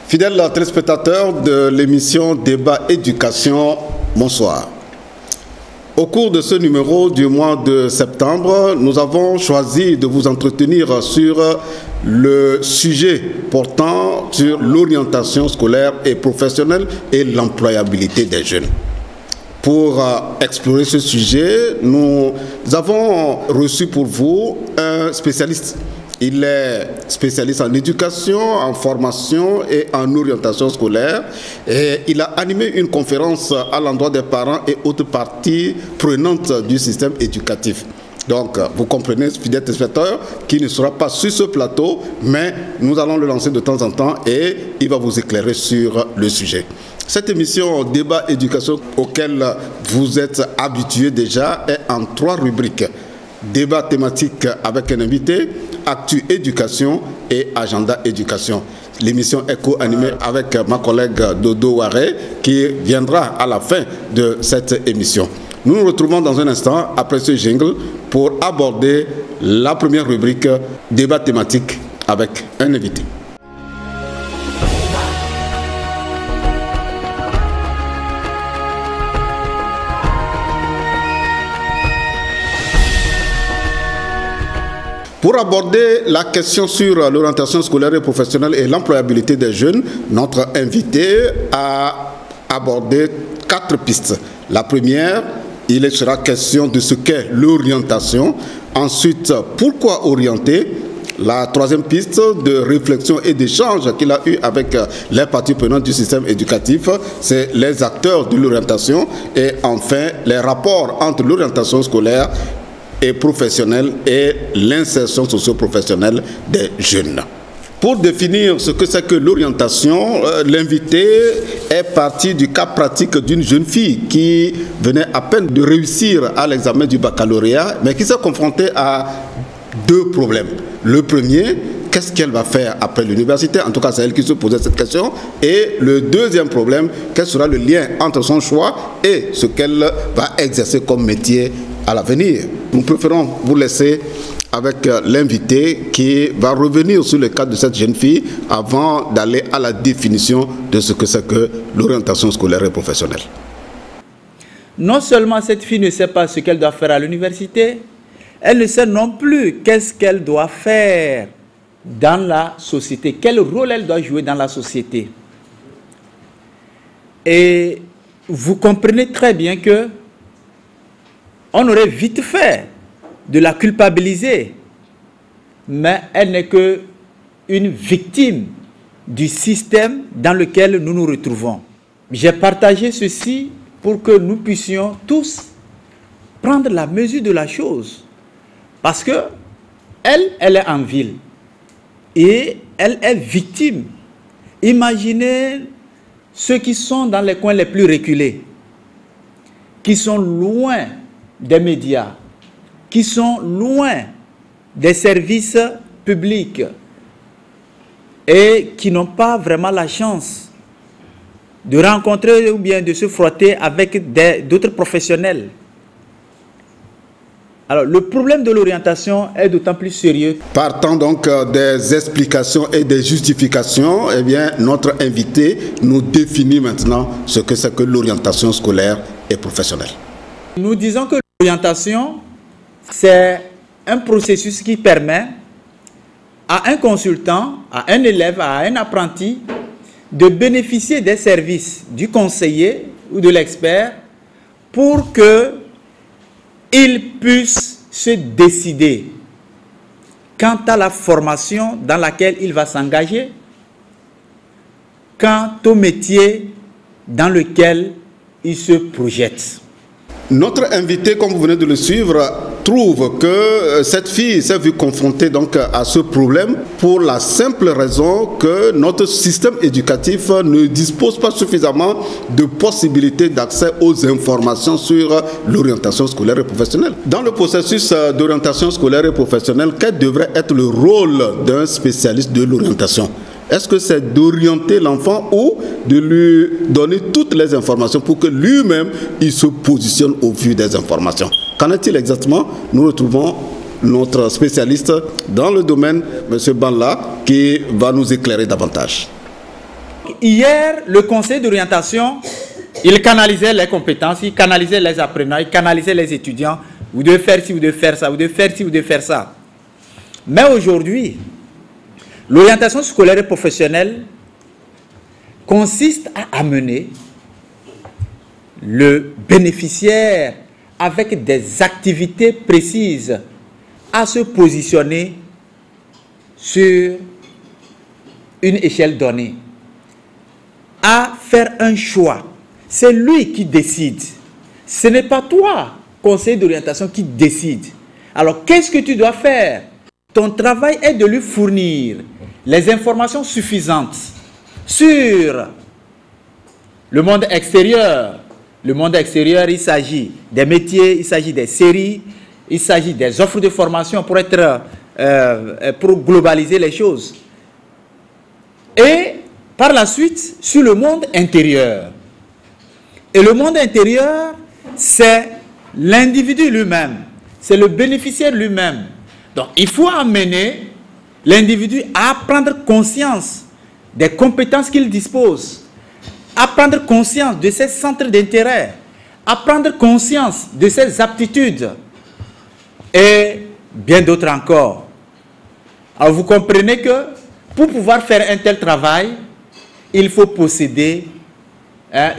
Fidèles téléspectateurs de l'émission Débat Éducation, bonsoir. Au cours de ce numéro du mois de septembre, nous avons choisi de vous entretenir sur le sujet portant sur l'orientation scolaire et professionnelle et l'employabilité des jeunes. Pour explorer ce sujet, nous avons reçu pour vous un spécialiste. Il est spécialiste en éducation, en formation et en orientation scolaire. Et il a animé une conférence à l'endroit des parents et autres parties prenantes du système éducatif. Donc, vous comprenez, fidèles téléspectateurs, qui ne sera pas sur ce plateau, mais nous allons le lancer de temps en temps et il va vous éclairer sur le sujet. Cette émission Débat Éducation, auquel vous êtes habitués déjà, est en 3 rubriques. Débat thématique avec un invité, Actu Éducation et Agenda Éducation. L'émission est co-animée avec ma collègue Dodo Waré qui viendra à la fin de cette émission. Nous nous retrouvons dans un instant après ce jingle pour aborder la première rubrique Débat thématique avec un invité. Pour aborder la question sur l'orientation scolaire et professionnelle et l'employabilité des jeunes, notre invité a abordé 4 pistes. La première, il sera question de ce qu'est l'orientation. Ensuite, pourquoi orienter? La troisième piste de réflexion et d'échange qu'il a eu avec les parties prenantes du système éducatif, c'est les acteurs de l'orientation. Et enfin, les rapports entre l'orientation scolaire et professionnelle et l'insertion socio-professionnelle des jeunes. Pour définir ce que c'est que l'orientation, l'invité est parti du cas pratique d'une jeune fille qui venait à peine de réussir à l'examen du baccalauréat, mais qui s'est confrontée à 2 problèmes. Le premier, qu'est-ce qu'elle va faire après l'université? En tout cas, c'est elle qui se posait cette question. Et le deuxième problème, quel sera le lien entre son choix et ce qu'elle va exercer comme métier à l'avenir? Nous préférons vous laisser avec l'invité qui va revenir sur le cas de cette jeune fille avant d'aller à la définition de ce que c'est que l'orientation scolaire et professionnelle. Non seulement cette fille ne sait pas ce qu'elle doit faire à l'université, elle ne sait non plus qu'est-ce qu'elle doit faire dans la société, quel rôle elle doit jouer dans la société. Et vous comprenez très bien que on aurait vite fait de la culpabiliser, mais elle n'est qu'une victime du système dans lequel nous nous retrouvons. J'ai partagé ceci pour que nous puissions tous prendre la mesure de la chose, parce que elle est en ville et elle est victime. Imaginez ceux qui sont dans les coins les plus reculés, qui sont loin des médias, qui sont loin des services publics et qui n'ont pas vraiment la chance de rencontrer ou bien de se frotter avec d'autres professionnels. Alors, le problème de l'orientation est d'autant plus sérieux. Partant donc des explications et des justifications, eh bien, notre invité nous définit maintenant ce que c'est que l'orientation scolaire et professionnelle. Nous disons que l'orientation, c'est un processus qui permet à un consultant, à un élève, à un apprenti de bénéficier des services du conseiller ou de l'expert pour qu'il puisse se décider quant à la formation dans laquelle il va s'engager, quant au métier dans lequel il se projette. Notre invité, comme vous venez de le suivre, trouve que cette fille s'est vue confrontée donc à ce problème pour la simple raison que notre système éducatif ne dispose pas suffisamment de possibilités d'accès aux informations sur l'orientation scolaire et professionnelle. Dans le processus d'orientation scolaire et professionnelle, quel devrait être le rôle d'un spécialiste de l'orientation ? Est-ce que c'est d'orienter l'enfant ou de lui donner toutes les informations pour que lui-même, il se positionne au vu des informations? Qu'en est-il exactement? Nous retrouvons notre spécialiste dans le domaine, M. Banla, qui va nous éclairer davantage. Hier, le conseil d'orientation, il canalisait les compétences, il canalisait les apprenants, il canalisait les étudiants. Vous devez faire ci, vous devez faire ça, vous devez faire ci, vous devez faire ça. Mais aujourd'hui, l'orientation scolaire et professionnelle consiste à amener le bénéficiaire avec des activités précises à se positionner sur une échelle donnée, à faire un choix. C'est lui qui décide. Ce n'est pas toi, conseiller d'orientation, qui décide. Alors, qu'est-ce que tu dois faire? Ton travail est de lui fournir les informations suffisantes sur le monde extérieur. Le monde extérieur, il s'agit des métiers, il s'agit des séries, il s'agit des offres de formation pour globaliser les choses. Et par la suite, sur le monde intérieur. Et le monde intérieur, c'est l'individu lui-même, c'est le bénéficiaire lui-même. Donc, il faut amener l'individu à prendre conscience des compétences qu'il dispose, à prendre conscience de ses centres d'intérêt, à prendre conscience de ses aptitudes et bien d'autres encore. Alors, vous comprenez que pour pouvoir faire un tel travail, il faut posséder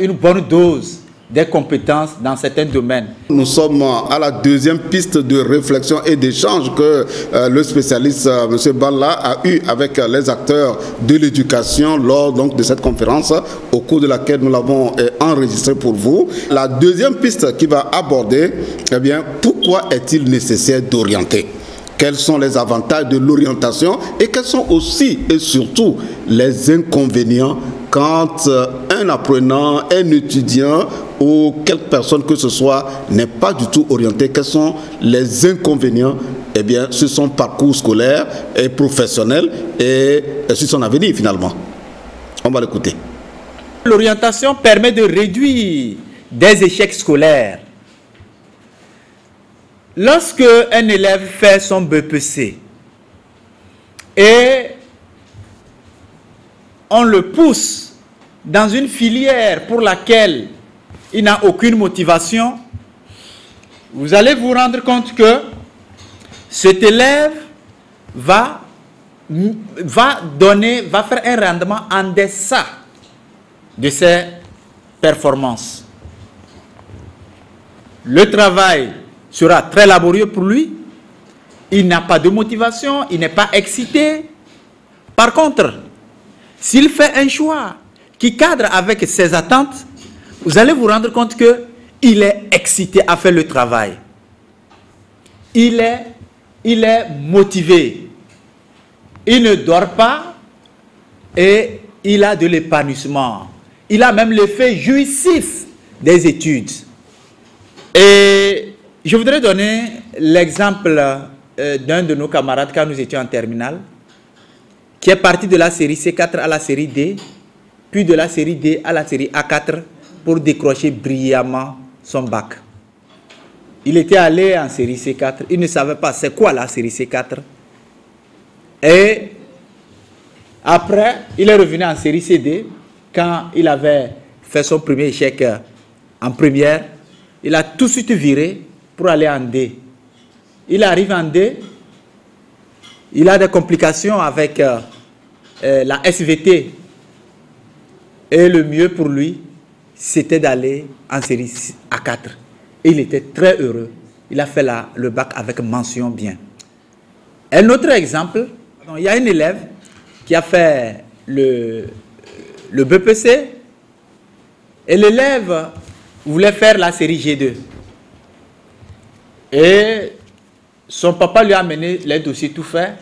une bonne dose des compétences dans certains domaines. Nous sommes à la deuxième piste de réflexion et d'échange que le spécialiste M. Banla a eu avec les acteurs de l'éducation lors donc de cette conférence au cours de laquelle nous l'avons enregistrée pour vous. La deuxième piste qui va aborder, eh bien, pourquoi est-il nécessaire d'orienter ? Quels sont les avantages de l'orientation et quels sont aussi et surtout les inconvénients quand un apprenant, un étudiant ou quelque personne que ce soit n'est pas du tout orienté? Quels sont les inconvénients, eh bien, sur son parcours scolaire et professionnel et sur son avenir finalement? On va l'écouter. L'orientation permet de réduire des échecs scolaires. Lorsque un élève fait son BEPC et on le pousse dans une filière pour laquelle il n'a aucune motivation, vous allez vous rendre compte que cet élève va faire un rendement en deçà de ses performances. Le travail sera très laborieux pour lui, il n'a pas de motivation, il n'est pas excité. Par contre, s'il fait un choix qui cadre avec ses attentes, vous allez vous rendre compte qu'il est excité à faire le travail. Il est motivé. Il ne dort pas et il a de l'épanouissement. Il a même l'effet jouissif des études. Et je voudrais donner l'exemple d'un de nos camarades quand nous étions en terminale, qui est parti de la série C4 à la série D, puis de la série D à la série A4 pour décrocher brillamment son bac. il était allé en série C4. Il ne savait pas c'est quoi la série C4. Et après, il est revenu en série CD. Quand il avait fait son premier échec en première, il a tout de suite viré pour aller en D. Il arrive en D. Il a des complications avec la SVT. Et le mieux pour lui, c'était d'aller en série A4. Et il était très heureux. Il a fait le bac avec mention bien. Un autre exemple, il y a un élève qui a fait le BPC et l'élève voulait faire la série G2. Et son papa lui a amené les dossiers tout faits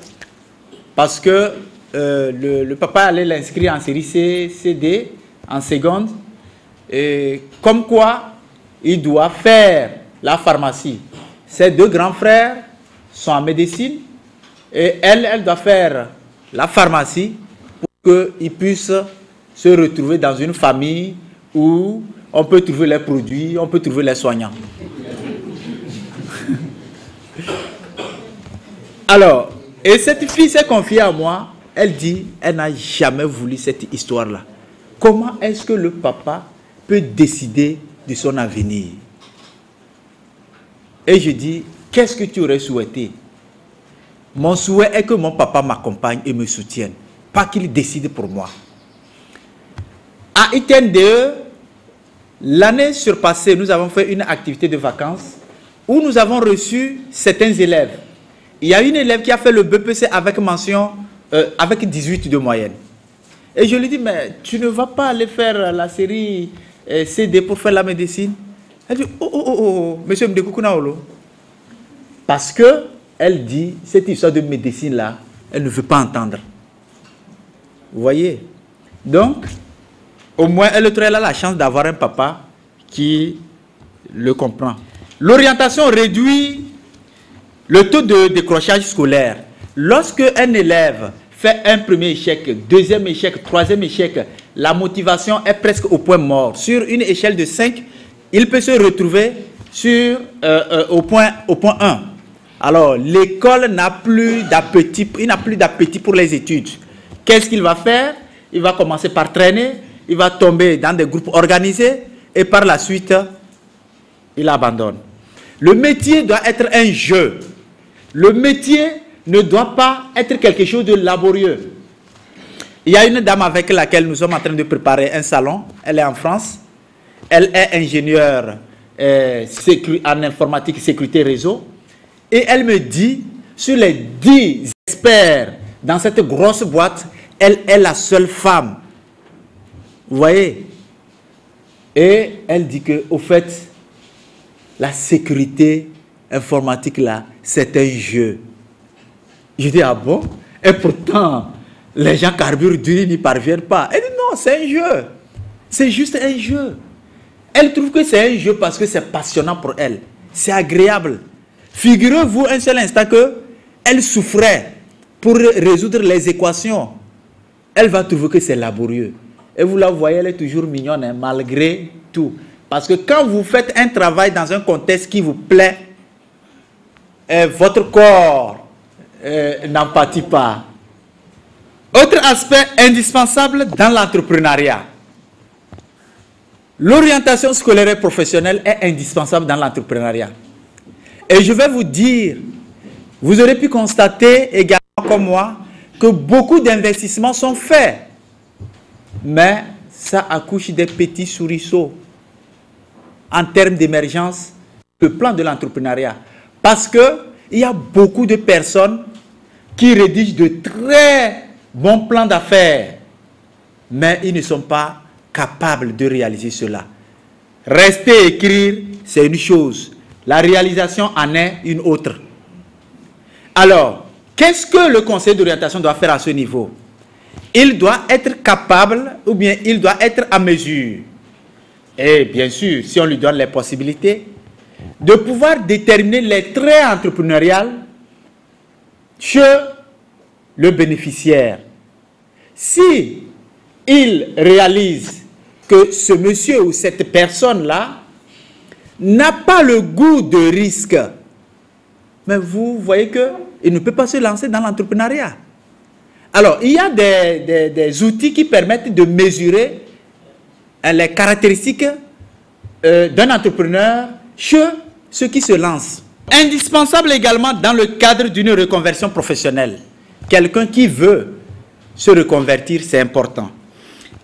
parce que le papa allait l'inscrire en série C, CD, en seconde. Et comme quoi, il doit faire la pharmacie. Ses deux grands frères sont en médecine et elle doit faire la pharmacie pour qu'il puisse se retrouver dans une famille où on peut trouver les produits, on peut trouver les soignants. Alors, et cette fille s'est confiée à moi, elle dit, elle n'a jamais voulu cette histoire-là. Comment est-ce que le papa peut décider de son avenir? Et je dis, qu'est-ce que tu aurais souhaité? Mon souhait est que mon papa m'accompagne et me soutienne, pas qu'il décide pour moi. À ITNDE, l'année surpassée, nous avons fait une activité de vacances où nous avons reçu certains élèves. Il y a une élève qui a fait le BPC avec mention, avec 18 de moyenne. Et je lui dis, mais tu ne vas pas aller faire la série CD pour faire la médecine? Elle dit, monsieur Mdekoukouna. Parce que elle dit, cette histoire de médecine-là, elle ne veut pas entendre. Vous voyez? Donc, au moins, elle a la chance d'avoir un papa qui le comprend. L'orientation réduit le taux de décrochage scolaire. Lorsque un élève fait un premier échec, deuxième échec, troisième échec, la motivation est presque au point mort. Sur une échelle de 5, il peut se retrouver sur, au point 1. Alors, l'école n'a plus d'appétit, il n'a plus d'appétit pour les études. Qu'est-ce qu'il va faire? Il va commencer par traîner, il va tomber dans des groupes organisés et par la suite, il abandonne. Le métier doit être un jeu. Le métier ne doit pas être quelque chose de laborieux. Il y a une dame avec laquelle nous sommes en train de préparer un salon. Elle est en France. Elle est ingénieure en informatique, sécurité réseau. Et elle me dit, sur les 10 experts dans cette grosse boîte, elle est la seule femme. Vous voyez? Et elle dit que, au fait, la sécurité informatique là, c'est un jeu. Je dis, ah bon? Et pourtant, les gens carburent dur, ils n'y parviennent pas. Elle dit, non, c'est un jeu. C'est juste un jeu. Elle trouve que c'est un jeu parce que c'est passionnant pour elle. C'est agréable. Figurez-vous un seul instant qu'elle souffrait pour résoudre les équations. Elle va trouver que c'est laborieux. Et vous la voyez, elle est toujours mignonne, hein, malgré tout. Parce que quand vous faites un travail dans un contexte qui vous plaît, votre corps n'en pâtit pas. Autre aspect indispensable dans l'entrepreneuriat. L'orientation scolaire et professionnelle est indispensable dans l'entrepreneuriat. Et je vais vous dire, vous aurez pu constater également comme moi que beaucoup d'investissements sont faits. Mais ça accouche des petits souriceaux en termes d'émergence, le plan de l'entrepreneuriat. Parce qu'il y a beaucoup de personnes qui rédigent de très bons plans d'affaires, mais ils ne sont pas capables de réaliser cela. Rester écrire, c'est une chose. La réalisation en est une autre. Alors, qu'est-ce que le conseil d'orientation doit faire à ce niveau? Il doit être capable, ou bien il doit être à mesure. Et bien sûr, si on lui donne les possibilités, de pouvoir déterminer les traits entrepreneuriaux chez le bénéficiaire. Si il réalise que ce monsieur ou cette personne-là n'a pas le goût de risque, mais vous voyez qu'il ne peut pas se lancer dans l'entrepreneuriat. Alors, il y a des outils qui permettent de mesurer les caractéristiques d'un entrepreneur chez ceux qui se lancent. Indispensable également dans le cadre d'une reconversion professionnelle. Quelqu'un qui veut se reconvertir, c'est important.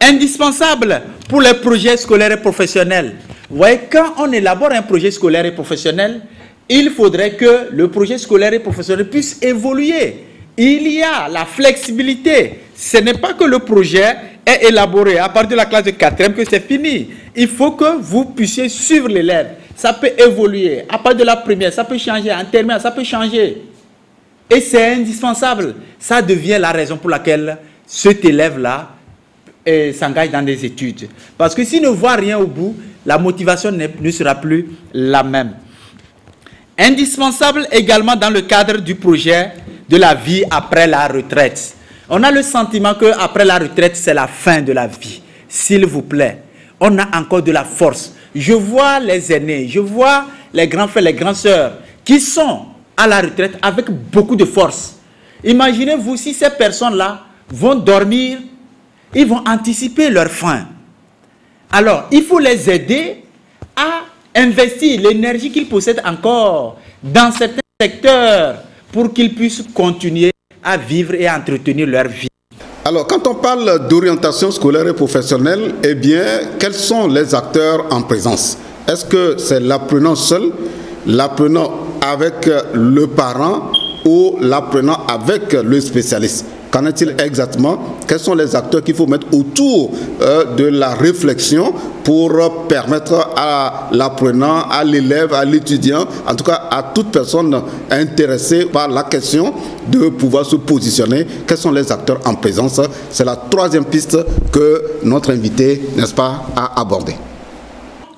Indispensable pour les projets scolaires et professionnels. Vous voyez, quand on élabore un projet scolaire et professionnel, il faudrait que le projet scolaire et professionnel puisse évoluer. Il y a la flexibilité. Ce n'est pas que le projet est élaboré à partir de la classe de 4e que c'est fini. Il faut que vous puissiez suivre l'élève. Ça peut évoluer. À partir de la première, ça peut changer. En terminale, ça peut changer. Et c'est indispensable. Ça devient la raison pour laquelle cet élève-là s'engage dans des études. Parce que s'il ne voit rien au bout, la motivation ne sera plus la même. Indispensable également dans le cadre du projet de la vie après la retraite. On a le sentiment qu'après la retraite, c'est la fin de la vie. S'il vous plaît, on a encore de la force. Je vois les aînés, je vois les grands frères, les grandes sœurs qui sont à la retraite avec beaucoup de force. Imaginez-vous si ces personnes-là vont dormir, ils vont anticiper leur fin. Alors, il faut les aider à investir l'énergie qu'ils possèdent encore dans certains secteurs pour qu'ils puissent continuer à vivre et à entretenir leur vie. Alors, quand on parle d'orientation scolaire et professionnelle, eh bien, quels sont les acteurs en présence? Est-ce que c'est l'apprenant seul, l'apprenant avec le parent ou l'apprenant avec le spécialiste? Qu'en est-il exactement? Quels sont les acteurs qu'il faut mettre autour de la réflexion pour permettre à l'apprenant, à l'élève, à l'étudiant, en tout cas à toute personne intéressée par la question de pouvoir se positionner? Quels sont les acteurs en présence? C'est la troisième piste que notre invité, n'est-ce pas, a abordée.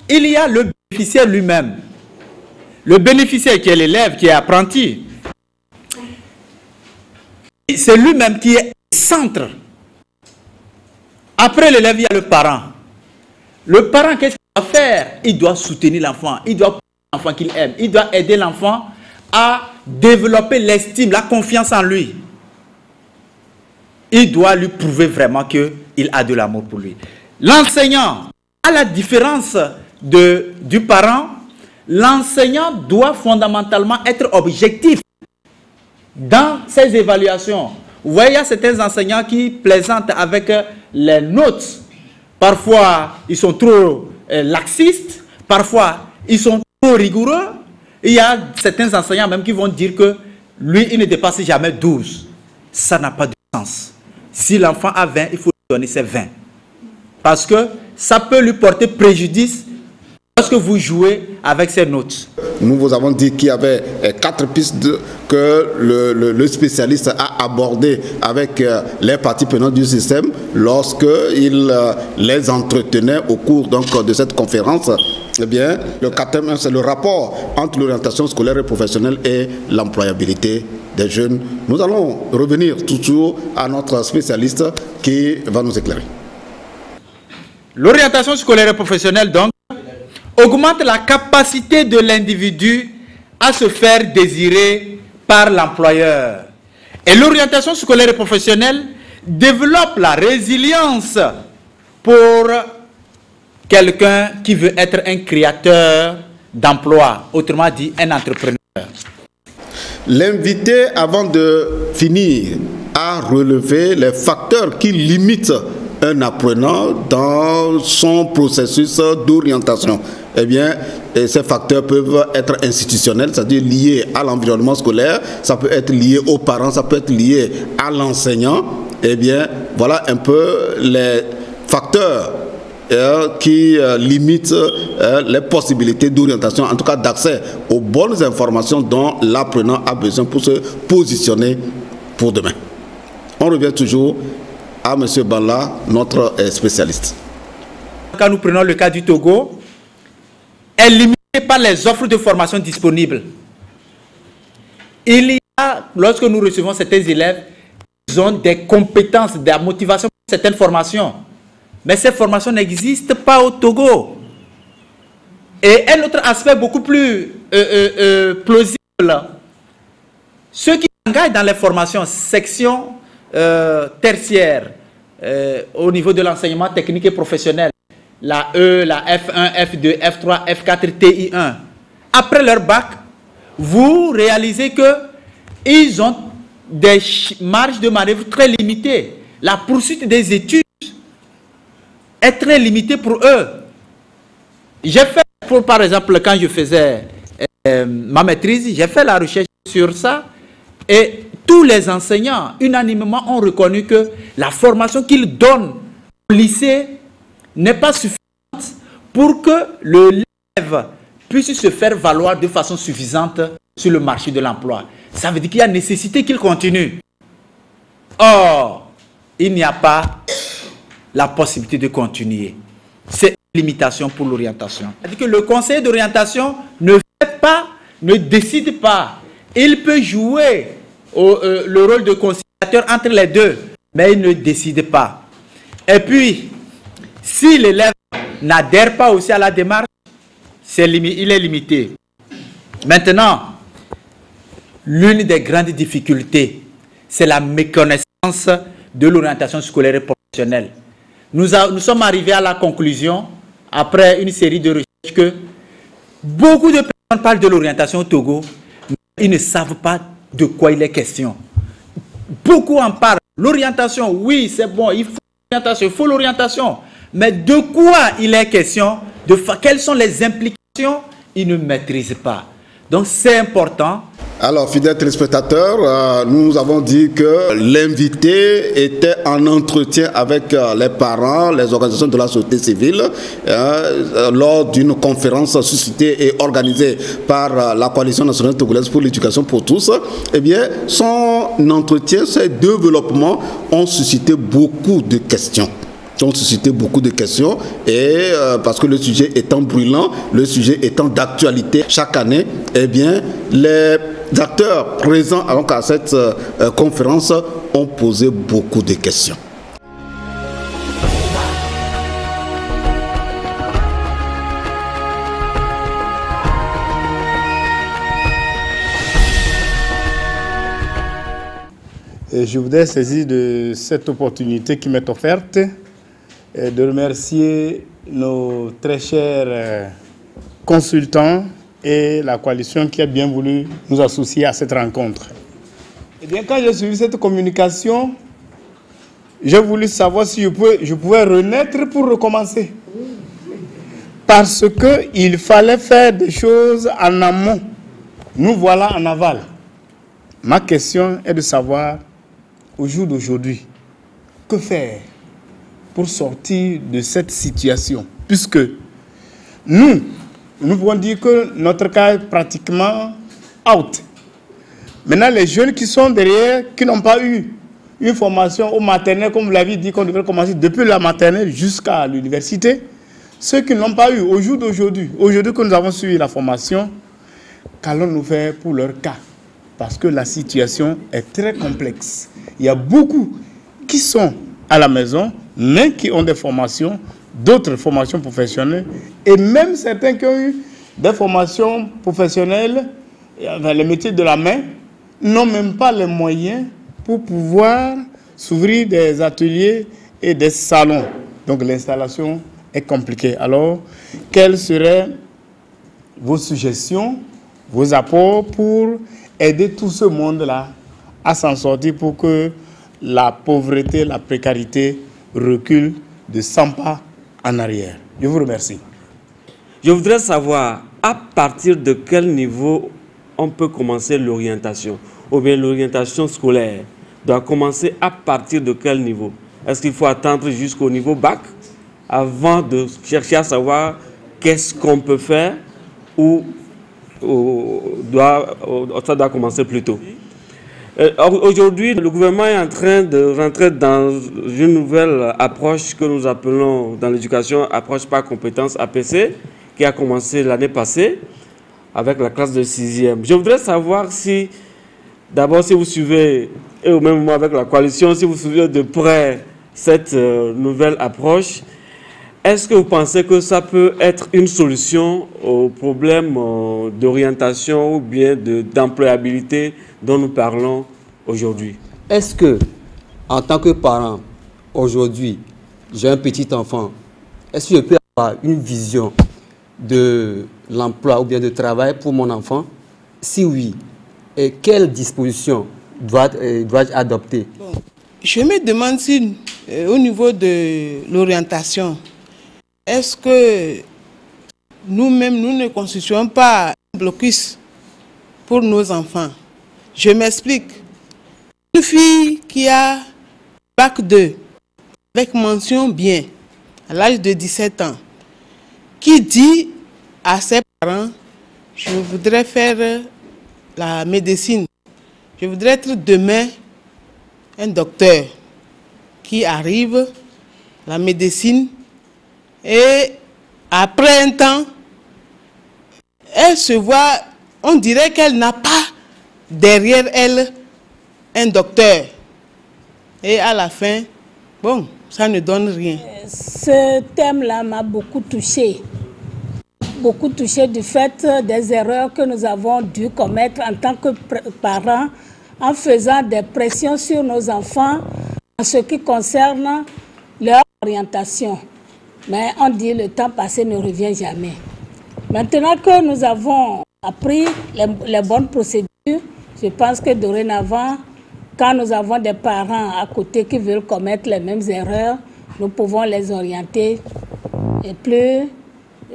Il y a le bénéficiaire lui-même. Le bénéficiaire qui est l'élève, qui est apprenti. C'est lui-même qui est centre. Après l'élève, il y a le parent. Le parent, qu'est-ce qu'il doit faire? Il doit soutenir l'enfant. Il doit prendre l'enfant qu'il aime. Il doit aider l'enfant à développer l'estime, la confiance en lui. Il doit lui prouver vraiment qu'il a de l'amour pour lui. L'enseignant, à la différence du parent, l'enseignant doit fondamentalement être objectif dans ses évaluations. Vous voyez, il y a certains enseignants qui plaisantent avec les notes. Parfois, ils sont trop laxistes. Parfois, ils sont trop rigoureux. Il y a certains enseignants même qui vont dire que lui, il ne dépasse jamais 12. Ça n'a pas de sens. Si l'enfant a 20, il faut lui donner ses 20. Parce que ça peut lui porter préjudice lorsque vous jouez avec ces notes. Nous vous avons dit qu'il y avait 4 pistes que le spécialiste a abordées avec les parties prenantes du système lorsqu'il les entretenait au cours donc, de cette conférence. Eh bien, le 4e, c'est le rapport entre l'orientation scolaire et professionnelle et l'employabilité des jeunes. Nous allons revenir toujours à notre spécialiste qui va nous éclairer. L'orientation scolaire et professionnelle, donc, augmente la capacité de l'individu à se faire désirer par l'employeur. Et l'orientation scolaire et professionnelle développe la résilience pour quelqu'un qui veut être un créateur d'emploi, autrement dit un entrepreneur. L'invité, avant de finir, a relevé les facteurs qui limitent un apprenant dans son processus d'orientation. Eh bien, ces facteurs peuvent être institutionnels, c'est-à-dire liés à l'environnement scolaire, ça peut être lié aux parents, ça peut être lié à l'enseignant. Eh bien, voilà un peu les facteurs qui limitent les possibilités d'orientation, en tout cas d'accès aux bonnes informations dont l'apprenant a besoin pour se positionner pour demain. On revient toujours à M. Balla, notre spécialiste. Quand nous prenons le cas du Togo, est limité par les offres de formation disponibles. Il y a, lorsque nous recevons certains élèves, ils ont des compétences, de la motivation pour certaines formations. Mais ces formations n'existent pas au Togo. Et un autre aspect beaucoup plus plausible, ceux qui s'engagent dans les formations, section tertiaire, au niveau de l'enseignement technique et professionnel, la E, la F1, F2, F3, F4, TI1, après leur bac, vous réalisez qu'ils ont des marges de manœuvre très limitées. La poursuite des études est très limitée pour eux. J'ai fait, par exemple, quand je faisais ma maîtrise, j'ai fait la recherche sur ça et tous les enseignants, unanimement, ont reconnu que la formation qu'ils donnent au lycée n'est pas suffisante pour que l'élève puisse se faire valoir de façon suffisante sur le marché de l'emploi. Ça veut dire qu'il y a nécessité qu'il continue. Or, il n'y a pas la possibilité de continuer. C'est une limitation pour l'orientation. C'est-à-dire que le conseil d'orientation ne décide pas. Il peut jouer le rôle de conciliateur entre les deux, mais il ne décide pas. Et puis, si l'élève n'adhère pas aussi à la démarche, il est limité. Maintenant, l'une des grandes difficultés, c'est la méconnaissance de l'orientation scolaire et professionnelle. Nous sommes arrivés à la conclusion, après une série de recherches, que beaucoup de personnes parlent de l'orientation au Togo, mais ils ne savent pas de quoi il est question. Beaucoup en parlent. L'orientation, oui, c'est bon, il faut l'orientation. Mais de quoi il est question, quelles sont les implications, ils ne maîtrisent pas. Donc c'est important. Alors, fidèles téléspectateurs, nous avons dit que l'invité était en entretien avec les parents, les organisations de la société civile, lors d'une conférence suscitée et organisée par la Coalition nationale togolaise pour l'éducation pour tous. Eh bien, son entretien, ses développements ont suscité beaucoup de questions. Et parce que le sujet étant brûlant, le sujet étant d'actualité chaque année, eh bien, les acteurs présents à cette conférence ont posé beaucoup de questions. Et je voudrais saisir de cette opportunité qui m'est offerte et de remercier nos très chers consultants et la coalition qui a bien voulu nous associer à cette rencontre. Eh bien, quand j'ai suivi cette communication, j'ai voulu savoir si je pouvais renaître pour recommencer. Parce qu'il fallait faire des choses en amont. Nous voilà en aval. Ma question est de savoir, au jour d'aujourd'hui, que faire pour sortir de cette situation, puisque nous pouvons dire que notre cas est pratiquement out. Maintenant, les jeunes qui sont derrière, qui n'ont pas eu une formation au maternel, comme vous l'avez dit, qu'on devrait commencer depuis la maternelle jusqu'à l'université, ceux qui n'ont pas eu au jour d'aujourd'hui, aujourd'hui que nous avons suivi la formation, qu'allons-nous faire pour leur cas? Parce que la situation est très complexe. Il y a beaucoup qui sont à la maison, mais qui ont des formations, d'autres formations professionnelles, et même certains qui ont eu des formations professionnelles, les métiers de la main, n'ont même pas les moyens pour pouvoir s'ouvrir des ateliers et des salons. Donc l'installation est compliquée. Alors, quelles seraient vos suggestions, vos apports pour aider tout ce monde-là à s'en sortir pour que la pauvreté, la précarité recule de 100 pas en arrière? Je vous remercie. Je voudrais savoir à partir de quel niveau on peut commencer l'orientation, ou bien l'orientation scolaire doit commencer à partir de quel niveau? Est-ce qu'il faut attendre jusqu'au niveau bac avant de chercher à savoir qu'est-ce qu'on peut faire, ou ça doit commencer plus tôt? Aujourd'hui, le gouvernement est en train de rentrer dans une nouvelle approche que nous appelons dans l'éducation approche par compétence, APC, qui a commencé l'année passée avec la classe de 6e. Je voudrais savoir si, d'abord, si vous suivez, et au même moment avec la coalition, si vous suivez de près cette nouvelle approche, Est-ce que vous pensez que ça peut être une solution au problème d'orientation ou bien d'employabilité dont nous parlons aujourd'hui? Est-ce que, en tant que parent, aujourd'hui, j'ai un petit enfant, est-ce que je peux avoir une vision de l'emploi ou bien de travail pour mon enfant? Si oui, et quelles dispositions dois-je adopter? Bon, je me demande si, au niveau de l'orientation, est-ce que nous-mêmes, nous ne constituons pas un blocus pour nos enfants? Je m'explique. Une fille qui a bac 2, avec mention bien, à l'âge de 17 ans, qui dit à ses parents, je voudrais faire la médecine, je voudrais être demain un docteur, qui arrive, la médecine, et après un temps, elle se voit, on dirait qu'elle n'a pas derrière elle un docteur. Et à la fin, bon, ça ne donne rien. Ce thème-là m'a beaucoup touchée. Beaucoup touchée du fait des erreurs que nous avons dû commettre en tant que parents en faisant des pressions sur nos enfants en ce qui concerne leur orientation. Mais on dit le temps passé ne revient jamais. Maintenant que nous avons appris les bonnes procédures, je pense que dorénavant, quand nous avons des parents à côté qui veulent commettre les mêmes erreurs, nous pouvons les orienter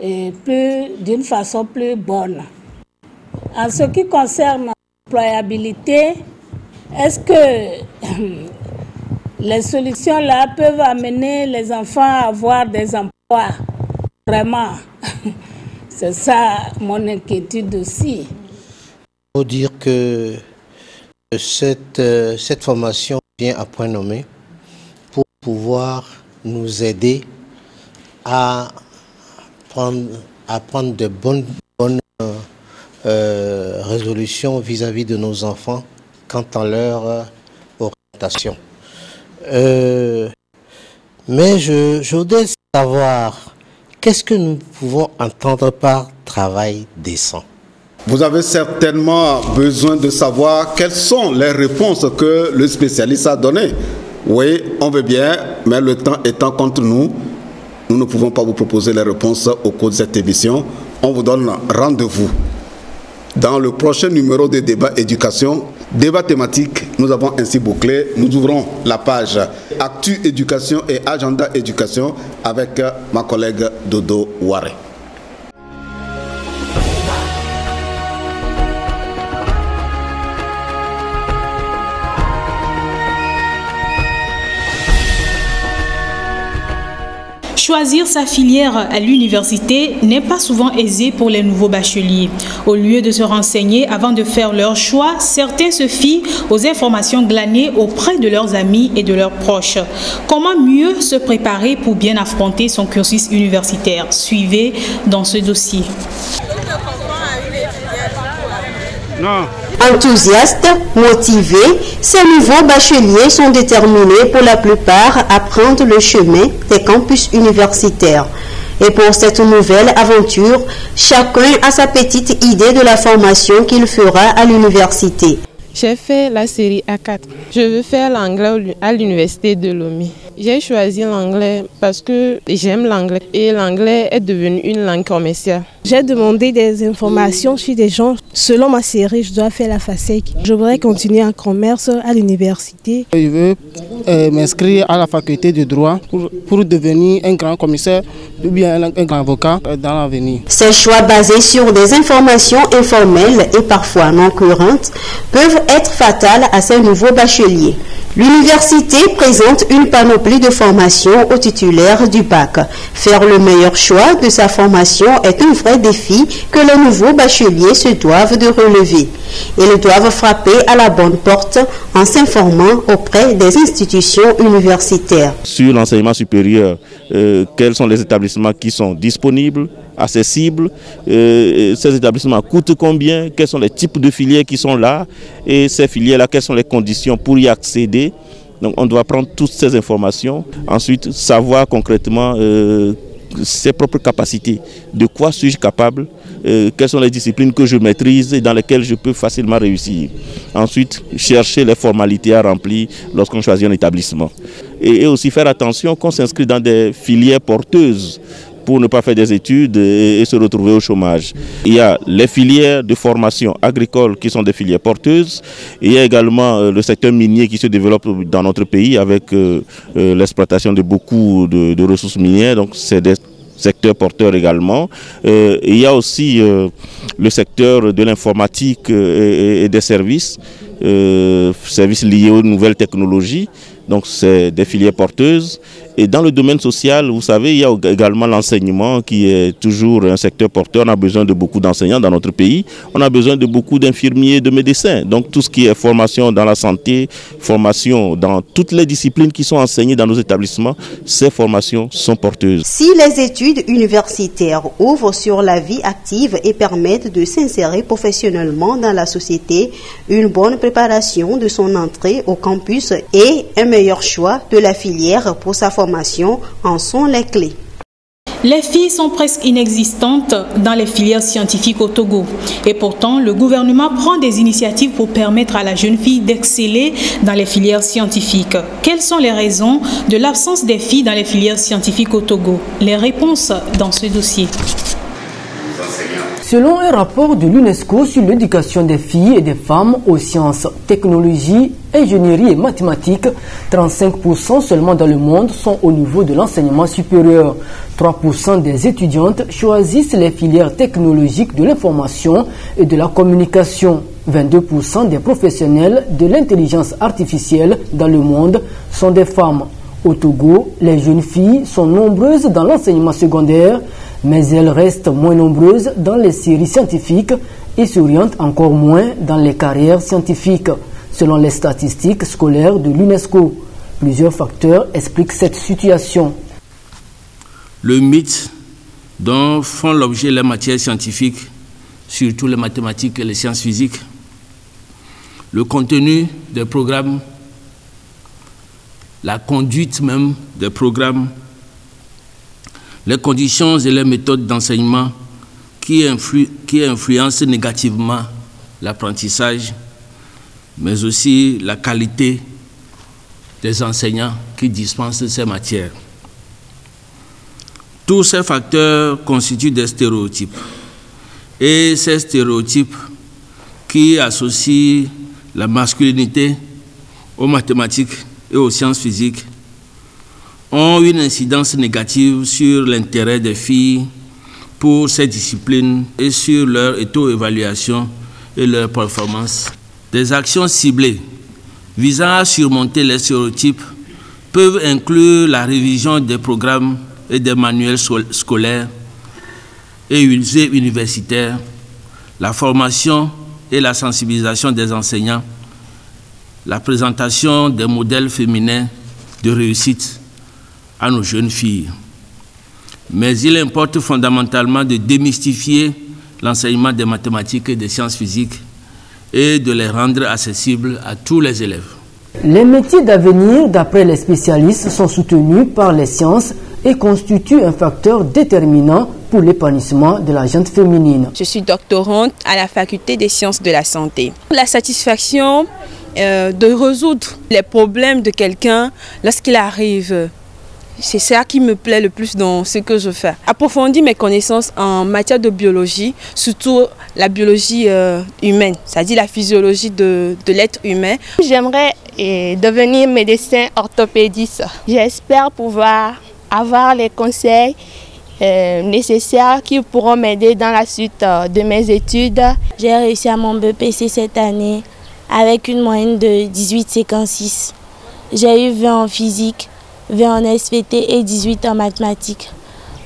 d'une façon plus bonne. En ce qui concerne l'employabilité, est-ce que les solutions là peuvent amener les enfants à avoir des emplois? Vraiment, c'est ça mon inquiétude aussi. Il faut dire que cette formation vient à point nommé pour pouvoir nous aider à prendre de bonnes résolutions vis-à-vis de nos enfants quant à leur orientation. Mais je voudrais savoir, qu'est-ce que nous pouvons entendre par travail décent? Vous avez certainement besoin de savoir quelles sont les réponses que le spécialiste a données. Oui, on veut bien, mais le temps étant contre nous, nous ne pouvons pas vous proposer les réponses au cours de cette émission. On vous donne rendez-vous dans le prochain numéro de Débat Éducation. Débat thématique, nous avons ainsi bouclé. Nous ouvrons la page Actu Éducation et Agenda Éducation avec ma collègue Dodo Ouare. Choisir sa filière à l'université n'est pas souvent aisé pour les nouveaux bacheliers. Au lieu de se renseigner avant de faire leur choix, certains se fient aux informations glanées auprès de leurs amis et de leurs proches. Comment mieux se préparer pour bien affronter son cursus universitaire? Suivez dans ce dossier. Enthousiastes, motivés, ces nouveaux bacheliers sont déterminés pour la plupart à prendre le chemin des campus universitaires. Et pour cette nouvelle aventure, chacun a sa petite idée de la formation qu'il fera à l'université. J'ai fait la série A4. Je veux faire l'anglais à l'université de Lomé. J'ai choisi l'anglais parce que j'aime l'anglais et l'anglais est devenu une langue commerciale. J'ai demandé des informations sur des gens. Selon ma série, je dois faire la FASEC. Je voudrais continuer en commerce à l'université. Je veux m'inscrire à la faculté de droit pour devenir un grand commissaire ou bien un grand avocat dans l'avenir. Ces choix basés sur des informations informelles et parfois non courantes peuvent être fatales à ces nouveaux bacheliers. L'université présente une panoplie de formations aux titulaires du bac. Faire le meilleur choix de sa formation est un vrai défi que les nouveaux bacheliers se doivent de relever. Ils doivent frapper à la bonne porte en s'informant auprès des institutions universitaires. Sur l'enseignement supérieur, quels sont les établissements qui sont disponibles, accessibles, ces établissements coûtent combien, quels sont les types de filières qui sont là et ces filières-là, quelles sont les conditions pour y accéder. Donc on doit prendre toutes ces informations, ensuite savoir concrètement ses propres capacités. De quoi suis-je capable? Quelles sont les disciplines que je maîtrise et dans lesquelles je peux facilement réussir. Ensuite, chercher les formalités à remplir lorsqu'on choisit un établissement. Et aussi faire attention qu'on s'inscrit dans des filières porteuses pour ne pas faire des études et se retrouver au chômage. Il y a les filières de formation agricole qui sont des filières porteuses. Il y a également le secteur minier qui se développe dans notre pays avec l'exploitation de beaucoup de ressources minières. Donc c'est des secteur porteur également. Il y a aussi le secteur de l'informatique et des services liés aux nouvelles technologies. Donc c'est des filières porteuses. Et dans le domaine social, vous savez, il y a également l'enseignement qui est toujours un secteur porteur. On a besoin de beaucoup d'enseignants dans notre pays. On a besoin de beaucoup d'infirmiers, de médecins. Donc tout ce qui est formation dans la santé, formation dans toutes les disciplines qui sont enseignées dans nos établissements, ces formations sont porteuses. Si les études universitaires ouvrent sur la vie active et permettent de s'insérer professionnellement dans la société, une bonne préparation de son entrée au campus et un meilleur choix de la filière pour sa formation en sont les clés. Les filles sont presque inexistantes dans les filières scientifiques au Togo. Et pourtant, le gouvernement prend des initiatives pour permettre à la jeune fille d'exceller dans les filières scientifiques. Quelles sont les raisons de l'absence des filles dans les filières scientifiques au Togo? Les réponses dans ce dossier. Selon un rapport de l'UNESCO sur l'éducation des filles et des femmes aux sciences, technologies, ingénierie et mathématiques, 35% seulement dans le monde sont au niveau de l'enseignement supérieur. 3% des étudiantes choisissent les filières technologiques de l'information et de la communication. 22% des professionnels de l'intelligence artificielle dans le monde sont des femmes. Au Togo, les jeunes filles sont nombreuses dans l'enseignement secondaire, mais elles restent moins nombreuses dans les séries scientifiques et s'orientent encore moins dans les carrières scientifiques, selon les statistiques scolaires de l'UNESCO. Plusieurs facteurs expliquent cette situation. Le mythe dont font l'objet les matières scientifiques, surtout les mathématiques et les sciences physiques, le contenu des programmes, la conduite même des programmes, les conditions et les méthodes d'enseignement qui influencent négativement l'apprentissage, mais aussi la qualité des enseignants qui dispensent ces matières. Tous ces facteurs constituent des stéréotypes. Et ces stéréotypes qui associent la masculinité aux mathématiques et aux sciences physiques ont une incidence négative sur l'intérêt des filles pour ces disciplines et sur leur auto-évaluation et leur performance. Des actions ciblées visant à surmonter les stéréotypes peuvent inclure la révision des programmes et des manuels scolaires et universitaires, la formation et la sensibilisation des enseignants, la présentation des modèles féminins de réussite à nos jeunes filles. Mais il importe fondamentalement de démystifier l'enseignement des mathématiques et des sciences physiques et de les rendre accessibles à tous les élèves. Les métiers d'avenir, d'après les spécialistes, sont soutenus par les sciences et constituent un facteur déterminant pour l'épanouissement de la gente féminine. Je suis doctorante à la faculté des sciences de la santé. La satisfaction de résoudre les problèmes de quelqu'un lorsqu'il arrive, c'est ça qui me plaît le plus dans ce que je fais. Approfondir mes connaissances en matière de biologie, surtout la biologie humaine, c'est-à-dire la physiologie de l'être humain. J'aimerais devenir médecin orthopédiste. J'espère pouvoir avoir les conseils nécessaires qui pourront m'aider dans la suite de mes études. J'ai réussi à mon BPC cette année avec une moyenne de 18,56. J'ai eu 20 en physique, 20 en SVT et 18 en mathématiques.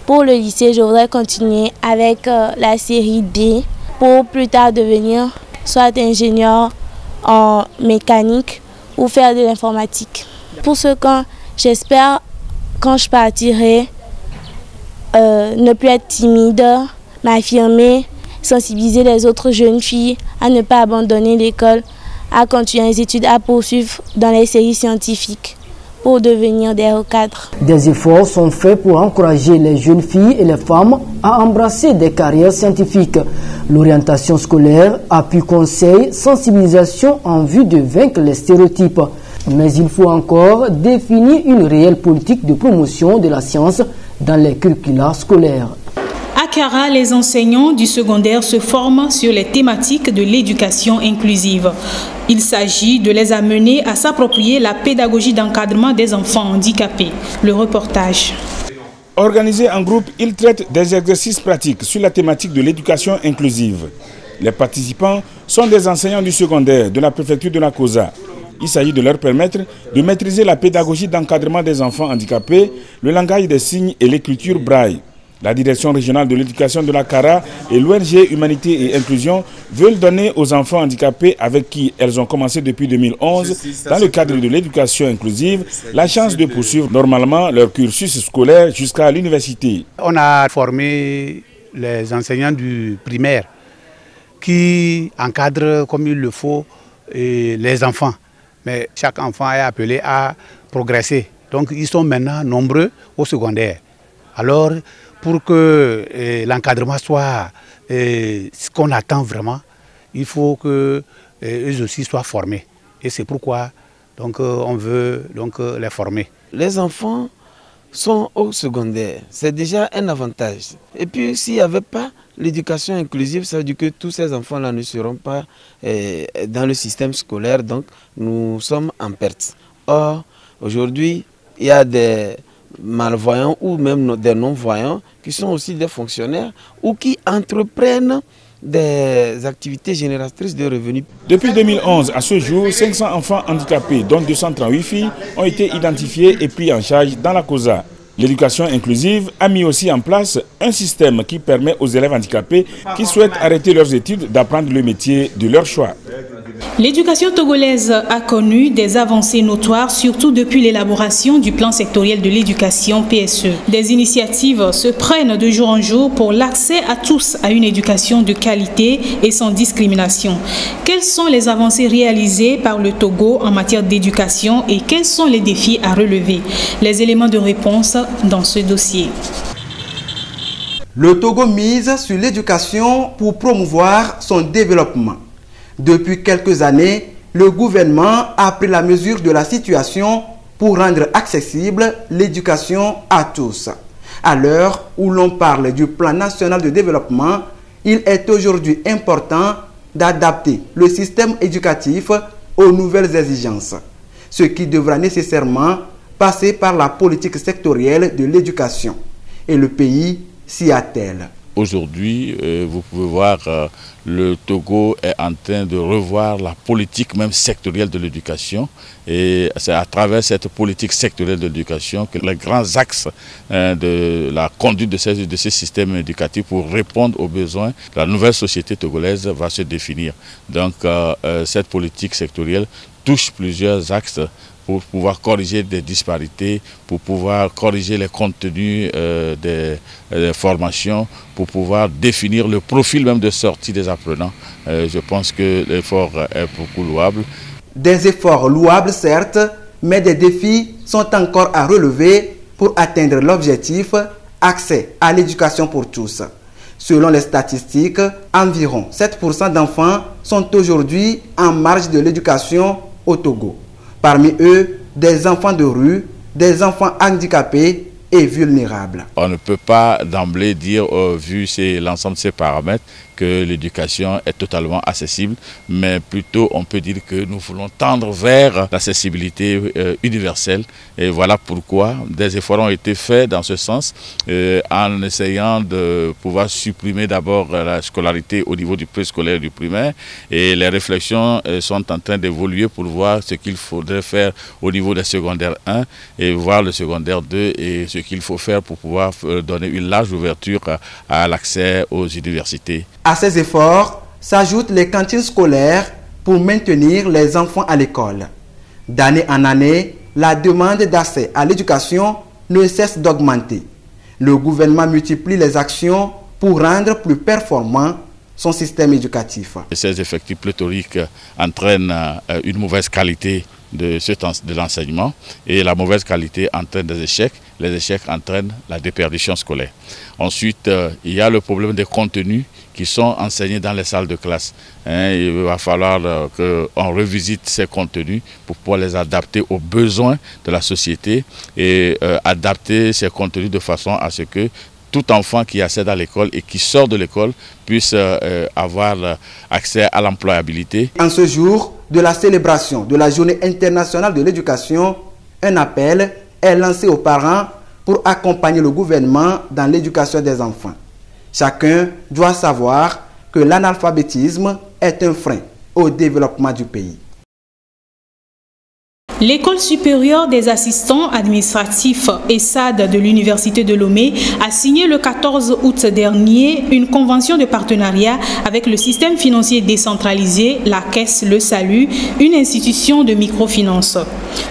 Pour le lycée, je voudrais continuer avec la série D pour plus tard devenir soit ingénieur en mécanique ou faire de l'informatique. Pour ce camp, j'espère quand je partirai ne plus être timide, m'affirmer, sensibiliser les autres jeunes filles à ne pas abandonner l'école, à continuer les études, à poursuivre dans les séries scientifiques pour devenir des cadres. Des efforts sont faits pour encourager les jeunes filles et les femmes à embrasser des carrières scientifiques. L'orientation scolaire, appui conseil, sensibilisation en vue de vaincre les stéréotypes. Mais il faut encore définir une réelle politique de promotion de la science dans les curricula scolaires. À Kara, les enseignants du secondaire se forment sur les thématiques de l'éducation inclusive. Il s'agit de les amener à s'approprier la pédagogie d'encadrement des enfants handicapés. Le reportage. Organisés en groupe, ils traitent des exercices pratiques sur la thématique de l'éducation inclusive. Les participants sont des enseignants du secondaire de la préfecture de la COSA. Il s'agit de leur permettre de maîtriser la pédagogie d'encadrement des enfants handicapés, le langage des signes et l'écriture braille. La direction régionale de l'éducation de la CARA et l'ONG Humanité et Inclusion veulent donner aux enfants handicapés avec qui elles ont commencé depuis 2011, dans le cadre de l'éducation inclusive, la chance de poursuivre normalement leur cursus scolaire jusqu'à l'université. On a formé les enseignants du primaire qui encadrent comme il le faut les enfants. Mais chaque enfant est appelé à progresser. Donc ils sont maintenant nombreux au secondaire. Alors, pour que l'encadrement soit ce qu'on attend vraiment, il faut qu'eux aussi soient formés. Et c'est pourquoi on veut les former. Les enfants sont au secondaire, c'est déjà un avantage. Et puis s'il n'y avait pas l'éducation inclusive, ça veut dire que tous ces enfants-là ne seront pas dans le système scolaire, donc nous sommes en perte. Or, aujourd'hui, il y a des malvoyants ou même des non-voyants qui sont aussi des fonctionnaires ou qui entreprennent des activités génératrices de revenus. Depuis 2011 à ce jour, 500 enfants handicapés, dont 238 filles, ont été identifiés et pris en charge dans la COSA. L'éducation inclusive a mis aussi en place un système qui permet aux élèves handicapés qui souhaitent arrêter leurs études d'apprendre le métier de leur choix. L'éducation togolaise a connu des avancées notoires, surtout depuis l'élaboration du plan sectoriel de l'éducation PSE. Des initiatives se prennent de jour en jour pour l'accès à tous à une éducation de qualité et sans discrimination. Quelles sont les avancées réalisées par le Togo en matière d'éducation et quels sont les défis à relever? Les éléments de réponse dans ce dossier. Le Togo mise sur l'éducation pour promouvoir son développement. Depuis quelques années, le gouvernement a pris la mesure de la situation pour rendre accessible l'éducation à tous. À l'heure où l'on parle du plan national de développement, il est aujourd'hui important d'adapter le système éducatif aux nouvelles exigences, ce qui devra nécessairement passer par la politique sectorielle de l'éducation. Et le pays s'y attelle. Aujourd'hui, vous pouvez voir, le Togo est en train de revoir la politique même sectorielle de l'éducation. Et c'est à travers cette politique sectorielle de l'éducation que les grands axes de la conduite de ces systèmes éducatifs pour répondre aux besoins de la nouvelle société togolaise va se définir. Donc cette politique sectorielle touche plusieurs axes pour pouvoir corriger des disparités, pour pouvoir corriger les contenus des formations, pour pouvoir définir le profil même de sortie des apprenants. Je pense que l'effort est beaucoup louable. Des efforts louables certes, mais des défis sont encore à relever pour atteindre l'objectif accès à l'éducation pour tous. Selon les statistiques, environ 7% d'enfants sont aujourd'hui en marge de l'éducation au Togo. Parmi eux, des enfants de rue, des enfants handicapés et vulnérables. On ne peut pas d'emblée dire, vu l'ensemble de ces paramètres, que l'éducation est totalement accessible, mais plutôt on peut dire que nous voulons tendre vers l'accessibilité universelle. Et voilà pourquoi des efforts ont été faits dans ce sens, en essayant de pouvoir supprimer d'abord la scolarité au niveau du préscolaire et du primaire. Et les réflexions sont en train d'évoluer pour voir ce qu'il faudrait faire au niveau des secondaires 1 et voir le secondaire 2 et ce qu'il faut faire pour pouvoir donner une large ouverture à l'accès aux universités. À ces efforts s'ajoutent les cantines scolaires pour maintenir les enfants à l'école. D'année en année, la demande d'accès à l'éducation ne cesse d'augmenter. Le gouvernement multiplie les actions pour rendre plus performant son système éducatif. Ces effectifs pléthoriques entraînent une mauvaise qualité de l'enseignement, et la mauvaise qualité entraîne des échecs, les échecs entraînent la déperdition scolaire. Ensuite, il y a le problème des contenus qui sont enseignés dans les salles de classe. Il va falloir qu'on revisite ces contenus pour pouvoir les adapter aux besoins de la société et adapter ces contenus de façon à ce que tout enfant qui accède à l'école et qui sort de l'école puisse avoir accès à l'employabilité. En ce jour de la célébration de la Journée internationale de l'éducation, un appel est lancé aux parents pour accompagner le gouvernement dans l'éducation des enfants. Chacun doit savoir que l'analphabétisme est un frein au développement du pays. L'École supérieure des assistants administratifs ESAD de l'Université de Lomé a signé le 14 août dernier une convention de partenariat avec le système financier décentralisé, la Caisse Le Salut, une institution de microfinance.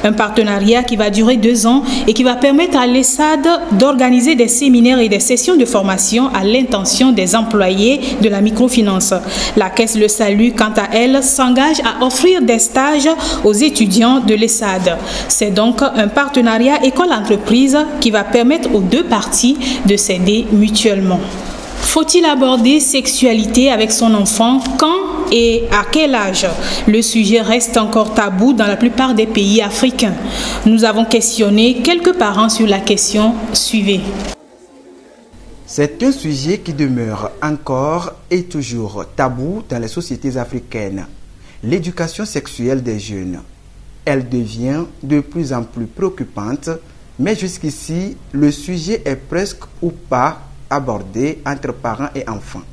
Un partenariat qui va durer 2 ans et qui va permettre à l'ESAD d'organiser des séminaires et des sessions de formation à l'intention des employés de la microfinance. La Caisse Le Salut, quant à elle, s'engage à offrir des stages aux étudiants de l'ESAD. C'est donc un partenariat école-entreprise qui va permettre aux 2 parties de s'aider mutuellement. Faut-il aborder sexualité avec son enfant? Quand et à quel âge? Le sujet reste encore tabou dans la plupart des pays africains. Nous avons questionné quelques parents sur la question. Suivez. C'est un sujet qui demeure encore et toujours tabou dans les sociétés africaines. L'éducation sexuelle des jeunes. Elle devient de plus en plus préoccupante, mais jusqu'ici, le sujet est presque ou pas abordé entre parents et enfants.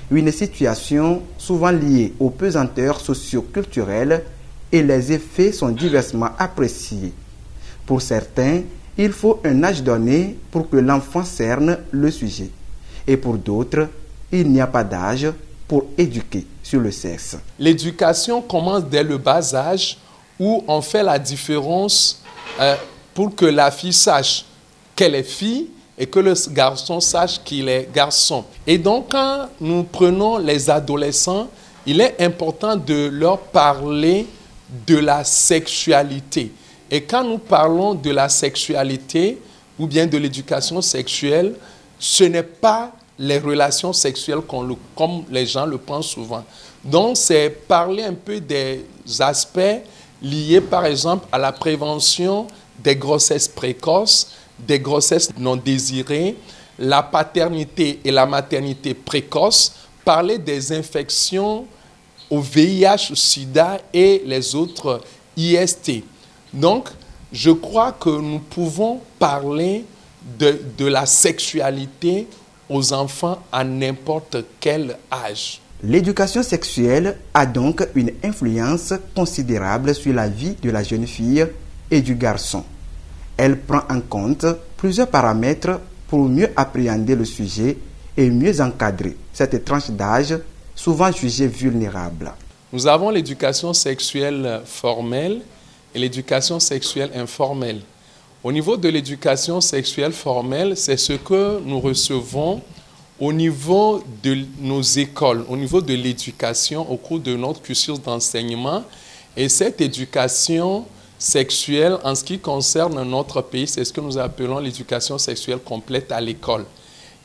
Une situation souvent liée aux pesanteurs socio-culturelles et les effets sont diversement appréciés. Pour certains, il faut un âge donné pour que l'enfant cerne le sujet. Et pour d'autres, il n'y a pas d'âge pour éduquer sur le sexe. L'éducation commence dès le bas âge, où on fait la différence pour que la fille sache qu'elle est fille et que le garçon sache qu'il est garçon. Et donc, quand nous prenons les adolescents, il est important de leur parler de la sexualité. Et quand nous parlons de la sexualité ou bien de l'éducation sexuelle, ce n'est pas les relations sexuelles comme les gens le pensent souvent. Donc, c'est parler un peu des aspects liés par exemple à la prévention des grossesses précoces, des grossesses non désirées, la paternité et la maternité précoce, parler des infections au VIH, au sida et les autres IST. Donc, je crois que nous pouvons parler de la sexualité aux enfants à n'importe quel âge. L'éducation sexuelle a donc une influence considérable sur la vie de la jeune fille et du garçon. Elle prend en compte plusieurs paramètres pour mieux appréhender le sujet et mieux encadrer cette tranche d'âge souvent jugée vulnérable. Nous avons l'éducation sexuelle formelle et l'éducation sexuelle informelle. Au niveau de l'éducation sexuelle formelle, c'est ce que nous recevons au niveau de nos écoles, au niveau de l'éducation, au cours de notre cursus d'enseignement. Et cette éducation sexuelle, en ce qui concerne notre pays, c'est ce que nous appelons l'éducation sexuelle complète à l'école.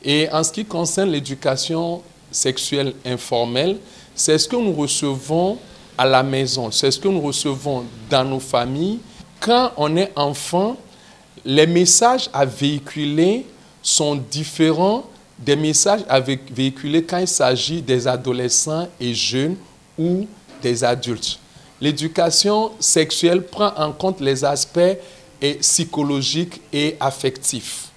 Et en ce qui concerne l'éducation sexuelle informelle, c'est ce que nous recevons à la maison, c'est ce que nous recevons dans nos familles. Quand on est enfant, les messages à véhiculer sont différents des messages à véhiculer quand il s'agit des adolescents et jeunes ou des adultes. L'éducation sexuelle prend en compte les aspects psychologiques et affectifs.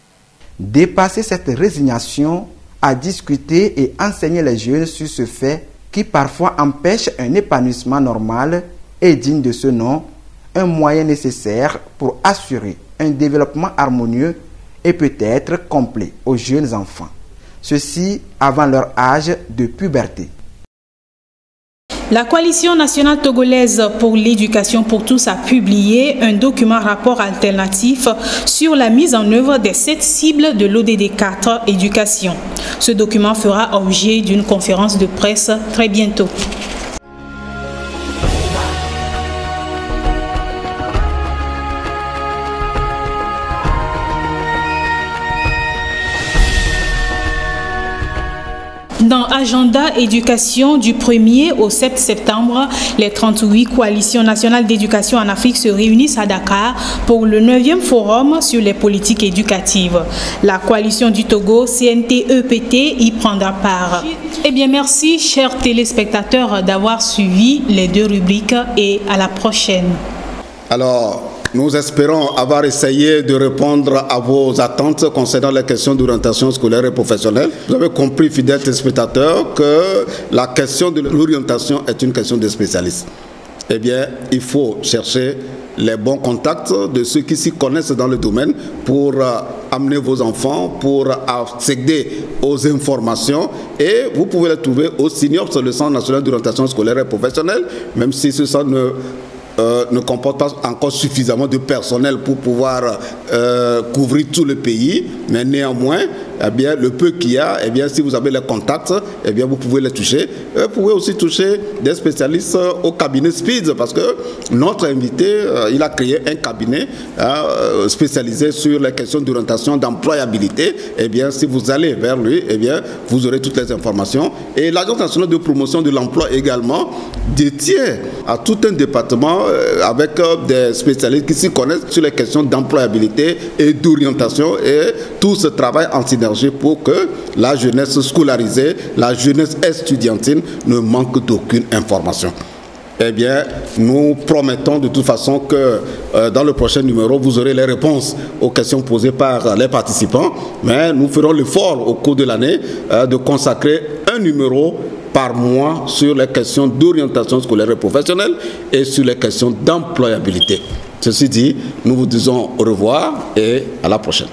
Dépasser cette résignation à discuter et enseigner les jeunes sur ce fait qui parfois empêche un épanouissement normal et digne de ce nom, un moyen nécessaire pour assurer un développement harmonieux et peut-être complet aux jeunes enfants. Ceci avant leur âge de puberté. La Coalition nationale togolaise pour l'éducation pour tous a publié un document rapport alternatif sur la mise en œuvre des 7 cibles de l'ODD 4 éducation. Ce document fera objet d'une conférence de presse très bientôt. agenda éducation du 1er au 7 septembre, les 38 coalitions nationales d'éducation en Afrique se réunissent à Dakar pour le 9e forum sur les politiques éducatives. La coalition du Togo, CNT-EPT, y prendra part. Eh bien, merci, chers téléspectateurs, d'avoir suivi les deux rubriques et à la prochaine. Alors, nous espérons avoir essayé de répondre à vos attentes concernant les questions d'orientation scolaire et professionnelle. Vous avez compris, fidèles téléspectateurs, que la question de l'orientation est une question de spécialistes. Eh bien, il faut chercher les bons contacts de ceux qui s'y connaissent dans le domaine pour amener vos enfants, pour accéder aux informations. Et vous pouvez les trouver au CNIOPS, le Centre national d'orientation scolaire et professionnelle, même si ce centre ne comporte pas encore suffisamment de personnel pour pouvoir couvrir tout le pays, mais néanmoins, eh bien, le peu qu'il y a, eh bien, si vous avez les contacts, eh bien, vous pouvez les toucher. Vous pouvez aussi toucher des spécialistes au cabinet SPIDS, parce que notre invité, il a créé un cabinet spécialisé sur les questions d'orientation, d'employabilité. Eh bien, si vous allez vers lui, eh bien, vous aurez toutes les informations. Et l'Agence nationale de promotion de l'emploi également détient à tout un département avec des spécialistes qui s'y connaissent sur les questions d'employabilité et d'orientation, et tout ce travail en synergie pour que la jeunesse scolarisée, la jeunesse estudiantine ne manque d'aucune information. Eh bien, nous promettons de toute façon que dans le prochain numéro, vous aurez les réponses aux questions posées par les participants, mais nous ferons l'effort au cours de l'année de consacrer un numéro par mois sur les questions d'orientation scolaire et professionnelle et sur les questions d'employabilité. Ceci dit, nous vous disons au revoir et à la prochaine.